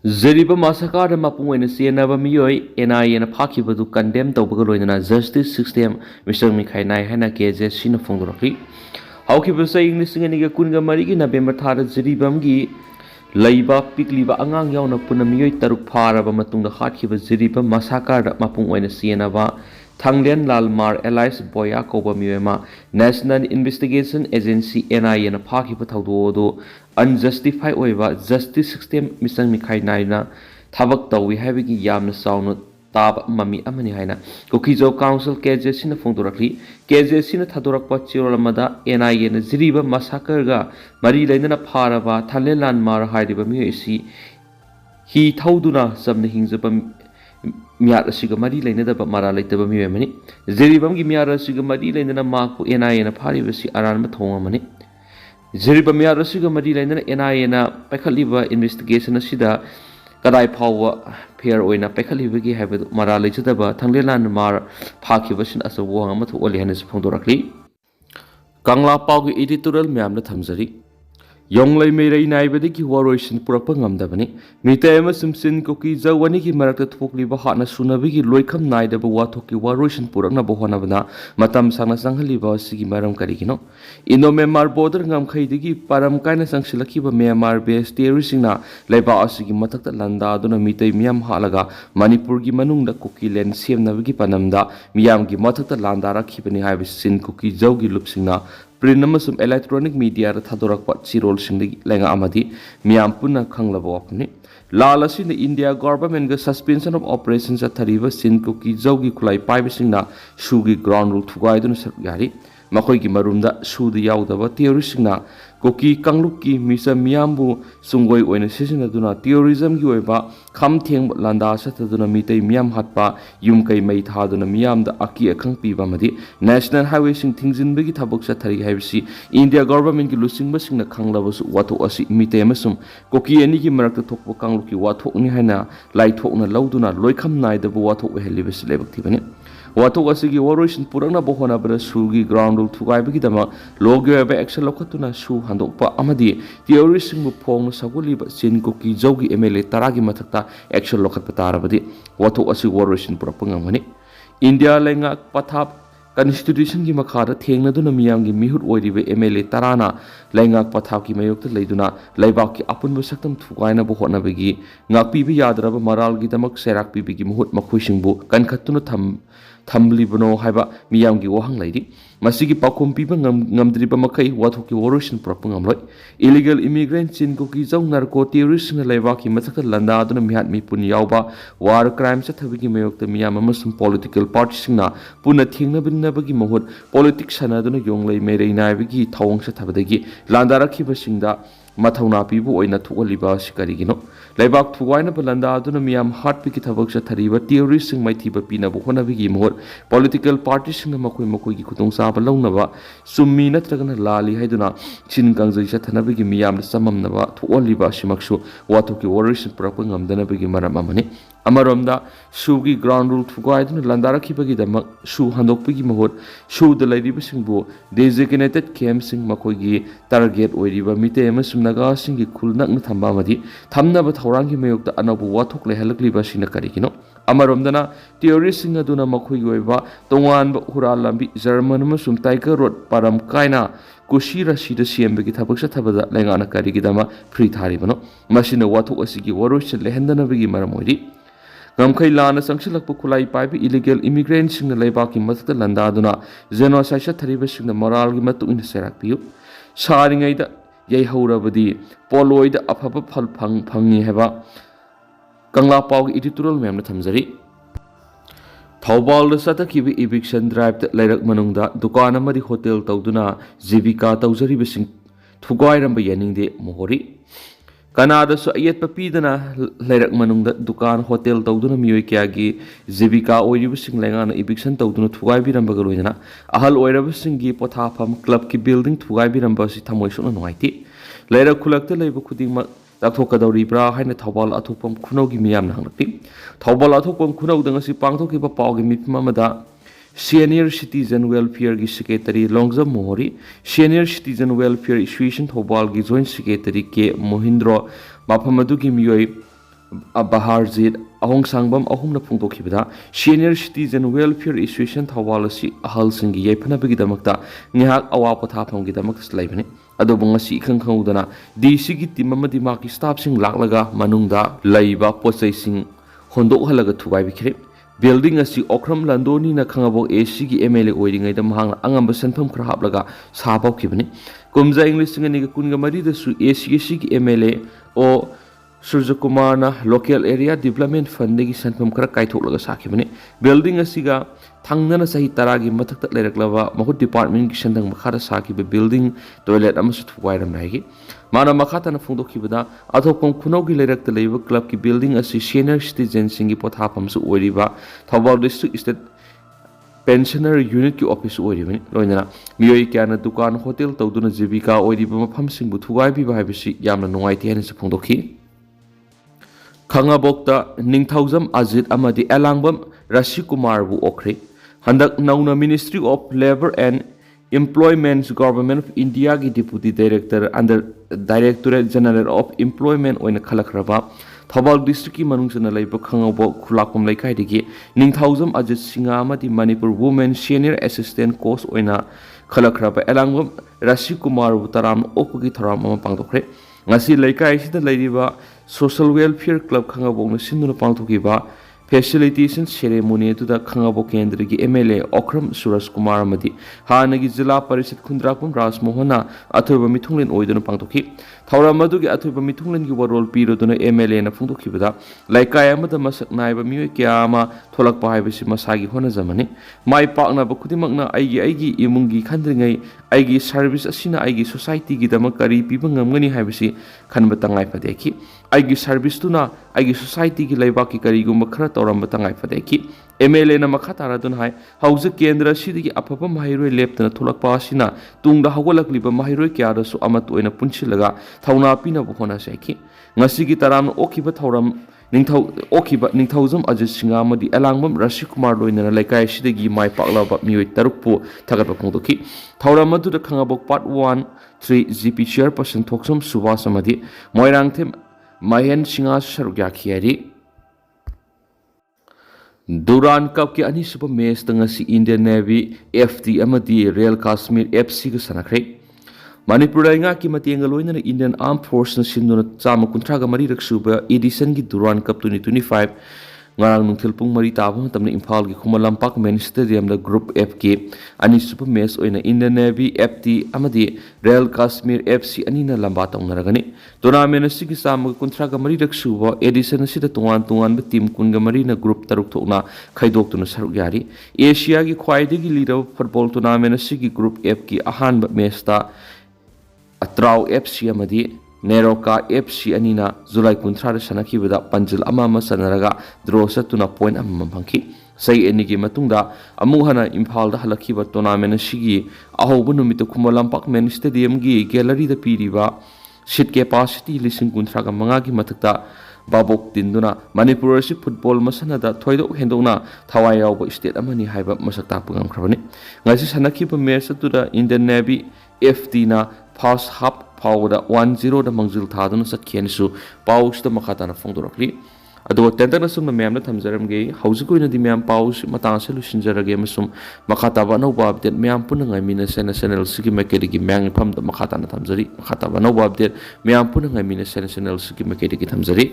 Zeriba Masakar Mapu and Sienava Mioi, NI and a Pakibadu condemned Tobagoloina Justice System, Mr. Mikhainai Hana Keze Sinafongoroki. How keep saying this in a Kunga Marigi, Nabemata Zeribamgi, Laiba, Pikliba Angang Yauna Punamioi Tarupara, Matung the Hatkiba Zeriba Masakar Mapu and Sienava. Thanglen Lalmar Allies Boyakoba Miema National Investigation Agency NI and a Paki Pataudo unjustified over justice system Mr. Mikai Naina Tabak we having Yam Sound Tab Mami Amani Haina Kokizo Council KJS in the Fondorakli KJS in the Tadorak Pachiramada NI and Ziriba Massacre Marie Lena Parava Thanglen Mar Haidiba Muesi he Tauduna some the Hings Miara Sigamadi Lena Mara like the Bamini. Zeribam Gimiara Sigamadi Lena Mark NI and a party with Aran Matomani. Zeribamiara Sigamadi Lena NI and a Pekaliva investigation Sida Kadai Power Pair or in a Pekalivigi have Mara Lechataba, Tangleland Mar Parkivation as a warm to Olianis Pondorakli. Kangla Pau editorial Miam the Tamzari. Young lay made a naivety warration Purapangam Dabani, Mitama Simpson Cookie Zawaniki Marat Pokli Bahana Sunaviki Loikam Naida Watoki Warration Purana Bohanavana, Matam Sana Sanghaliva Sigi Maram Karikino. Ino Memar Border Ngam Kaidigi, Param Kana Sangshilakiba Memar Base Terisina, Leba Asigi Matata Landa, Dona Mite Miam Halaga, Manipurgi Manunda Cookie Len Siem Naviki Panamda, Miamgi Matata Landara Kipani Havis Sin Cookie Zogi Lupsina. Prinamasum electronic media Tadorak Chirol Shindig Lenga Amadi, Miampuna Kanglabopni. Lalas in the India government suspension of operations at Tariva Sin Cookie Zogi Kulai Pibisina, Shugi ground rule to guide on Yari, Makoigi Marunda, Shu the yaodaba theorisina, Kuki Kanglup miyambu Sungoi when a session aduna theorism Ueva, Kam Tiang Landa Sataduna Mite Miam Hatpa, Yumkai Mait Haduna Miam the Aki Akangpi Bamadi, National Highway Sing things in Bigi Tabuk Satari Havisi, India government losing Basing the Kanglavas Watu Asi Mitemasum, Koki and Niki Marak Topo Kangluki Watu Nihana, Light Hokna Lauduna, Loikam Nai the Watu Helivis Lebactivani. Watu Asigi Warush and Purana Bohona Sugi ground rule to Gaibigidama, Logo action Lokatuna Shu Handopa Amadi, the original Pong Saguli but Sin Kuki Zogi MLA Taragi Matata, action Lokapatarabadi, Watu Asi Warush and Propangamani. India Lenga Patap Constitution Gimakara, Tangaduna Miyangi Mihut Odive MLA Tarana, Lenga Pataki Mayok Leduna, Laibaki Apun Musakam Tugaina Bohona Bigi, Napibi Yadraba Maral Gitamak Serak Bibi Mut Makushimbu, Kankatuna Tamblibano Haba, Miyamgi Wahang Lady, Masigi Pakum Pipa Namdriba Makai, Watuki Warushan Propangamloy, illegal immigrants in Kukizo, narco terrorists in the Levaki Mataka Landa, Mihat Mipun Yauba, war crimes at Haviki Mayok, the Miyamasum political parties na, Punatina Binabagi Mohut, politics Hanadana Yonglay Mere Navigi, Tawang Satabadagi, Landara Kibasinda. Mathauna Pibu oina to Oliva Shikarigino. Lebak to Wine Balanda, Dunamiam, Heart Pikitavoksa Tariva, theories in my Tiba Pina Bohona Vigimor, political parties in the Makuimoki Kutung Saba Lonava, Sumina Tragana Lali Haiduna, Chin Gangza Tanabigi Miam, the Samam Nava, to Oliva Shimakshu, Watuki Warriors and Propangam, Danabigi Maramamani. Amaramda, Shugi ground rule to guide Landara Kipagidama, Shu Handopigi Mahot, Shu the Lady Bissingbo, designated camps in Makogi, Target Oiva, Mitemasum Naga Singi Kulnak Tambamadi, Tamna Taurangi Mayok the Anabu Watok Lehalakli Bashina Karikino. Amaramdana, theories in Aduna Makoiva, Tongan Huralambi, Germanum Tiger Road, Param Kaina. Kushira Shida Siembeki Tabaksa Tabada Langana Karigidama, Pritaribano, Machina Watu Asigi Warush, Lehendana Vigi Maramodi. Gamkai Lana Sankshilak Pukulai Pipe, illegal immigrants in the Labaki Mata Landaduna, Zeno Sasha Taribas in the Moral Gimatu in the Serapiu, Sharing Aida, Yehora Badi, Poloid, Apapa Pangi Heva, Kangla Pau editorial Mem Tamzari. Taubal the Satakibi eviction drive the Lerak Manunda, Dukana Mari Hotel Tauduna, Zivika Tauzari Bissing, Tugairam Bayaning de Mohori. Canada so yet Papidana Lerak Manunda, Dukan Hotel Tauduna Muikiagi, Zivika or Yusing Langana eviction Tauduna Tugai Bagaluina, Ahal Oiravisingi Potapam Club Ki building Tugai Basi Tamotion on Whitey. Later collected labor Kudima. Takokadoribra Hina Taubal Atopum Kunogi Miam Nangpi. Taubal Atopum Kuno Dangasi Pangtoki Papagi Mipmamada. Senior Citizen Welfare Secretary Longza Mori, Senior Citizen Welfare Association Taubal Joint Secretary K. Mohindro, Mapamaduki Mui, Baharjit ahong sangbam ahumna phongdokhibada senior citizen welfare association thawal asi ahal singi yaifana bigidamakta ngihak awa potha phomgidamakta laibani adobu ngasi khangkhangudana DC gi team amadi maki staff sing laklaga manungda laiba pochai sing hondok halaga thubai bikhre building asi okram landoni na khangabo AC gi MLA oiringai da mahang angamba sanpham khra haplaga sabau khibani kumja english ngani ga kunga mari da su AC gi MLA o Surja Kumarna local area development fund gi sanpham khara kaitholaga sakhibani building asiga thangnana sahi taragi mathakta leiraklaba mahut department gi sandang makhara sakhiba building toilet amasu thuwairam naigi mana makhata na phungdokhibada athopom khunau gi leirakta leiba club ki building asi senior citizen singi pothapam su oiriba Thawal district state pensioner unit ki office oiribani loinana miyoi kyana dukan hotel tawduna jibika oiriba mafam singbu thuwai bi bhaibisi yamna nungaiti haina se phungdokhi Khangabokta Ningthaujam Ajit amadi Elangbam Rashi Kumar bu okre handak nauna Ministry of Labor and Employment Government of India gi Deputy Director under Directorate General of Employment oina khalakraba Thawal District ki manungsana laiba Khangabok khulakom laikai digi Ningthaujam Ajit Singa amadi Manipur Women Senior Assistant Course oina khalakraba Elangbam Rashi Kumar bu taram opagi tharam ama pangdokre ngasi laikai sida lairiba Social Welfare Club Khangabok na sinduna pangthokiba facilitation ceremony tuda Khangabok Kendra gi MLA Okram Suraj Kumar amadi hanagi Jila Parishad Khundrapum Raj Mohana athoiba mithunglen oiduna pangthoki thauram adugi athoiba mithunglen gi warol piroduna MLA na phungdokhibada laikai amada masak naiba mioi kyama tholakpa haibasi masagi hona jamani mai pakna ba khudimakna aigi imungi khandringai aigi service asina aigi society gi damak kari piba ngamgani haibasi khanba tangai padeki aigi service tuna aigi society gi laiba ki kari gumba khara tawramba tangai padeki MLA na makhatara dun hai hauza kendra sidigi apapa mahiroi leptana tholakpa asina tungda hawalakliba mahiroi kyara su amat oina punchilaga thauna pina bu hona saiki ngasi gi taram okhiba thauram Ningthaujam Ajit Singa amadi Elangbam Rashi Kumar loinana laikai sidagi mai paklaba mioi tarukpu thagatpa phongdoki thauram aduda Khangabok Part 1 3 GP Chairperson Thoksam Subhas amadi Moirangthem Mahen Singa sarugya khiari Duran Cup ki anisuba match tangasi Indian Navy FT amadi Real Kashmir FC ga sanakre Manipur nga ki matienga loina Indian Armed Forces na sinduna chama kuntraga mari raksuba edition gi Duran Cup 2025 ngarang nungthil pung mari taba tamna Imphal gi Khumalampak Men Stadium da Group F ki ani super match oina Indian Navy FT amadi Real Kashmir FC anina lamba tawnaragani tournament asigi chama kuntraga mari raksuba edition asida tungan ba team kunga mari na group taruk thokna khaidoktuna saruk yari Asia gi khwaidagi leader football tournament asigi Group F ki ahan ba match ta Atrau FC amadi Neroka FC anina July kunthra sanakibada Panjil amama sanaraga draw satuna point amama phangki sai enigi matungda amuhana Imphal da halakiba tournament asigi ahobu numita Khumalampak Men Stadium gi gallery da piriba seat capacity lising kunthra ga manga gi mathakta babok tinduna Manipur si football masana da thoidok hendona thawai yaw state amani haiba masakta pungam khrabani ngasi sanakiba match tuda Indian Navy FT na first half powda 1-0 da mangjil thaduna sakhianisu paus da makhatana phongdorakli ado tentana sum mem na thamjaramge haujukoina di mem paus matang se lusinjarage masum makhataba no update mem punangai mina national sigi makedi gi meng pham da makhatana thamjari makhataba no update mem punangai mina national sigi makedi gi thamjari